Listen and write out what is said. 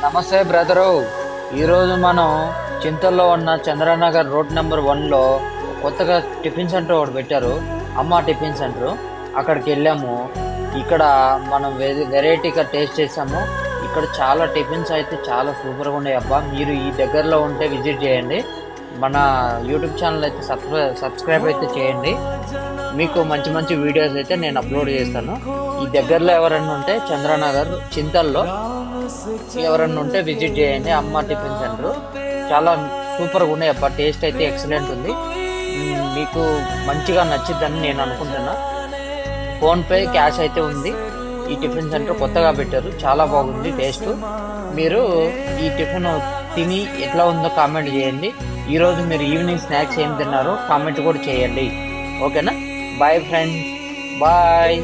నమస్తే బ్రదరు. ఈరోజు మనం చింతల్లో ఉన్న చంద్రనగర్ రోడ్ నెంబర్ 1లో కొత్తగా టిఫిన్ సెంటర్ ఒకటి పెట్టారు, అమ్మ టిఫిన్ సెంటర్. అక్కడికి వెళ్ళాము. ఇక్కడ మనం వెరైటీగా టేస్ట్ చేసాము. ఇక్కడ చాలా టిఫిన్స్ అయితే చాలా సూపర్గా ఉన్నాయి అబ్బా. మీరు ఈ దగ్గరలో ఉంటే విజిట్ చేయండి. మన యూట్యూబ్ ఛానల్ అయితే సబ్స్క్రైబ్ అయితే చేయండి. మీకు మంచి మంచి వీడియోస్ అయితే నేను అప్లోడ్ చేస్తాను. ఈ దగ్గరలో ఎవరన్నా ఉంటే చంద్రనగర్ చింతల్లో ఎవరన్నా ఉంటే విజిట్ చేయండి. అమ్మ టిఫిన్ సెంటర్ చాలా సూపర్గా ఉన్నాయి అబ్బా. టేస్ట్ అయితే ఎక్సలెంట్ ఉంది. మీకు మంచిగా నచ్చిద్దని నేను అనుకుంటున్నా. ఫోన్పే క్యాష్ అయితే ఉంది. ఈ టిఫిన్ సెంటర్ కొత్తగా పెట్టారు, చాలా బాగుంది టేస్ట్. మీరు ఈ టిఫిన్ తిని ఎట్లా ఉందో కామెంట్ చేయండి. ఈరోజు మీరు ఈవినింగ్ స్నాక్స్ ఏం తిన్నారో కామెంట్ కూడా చేయండి. ఓకేనా? Bye friends, bye.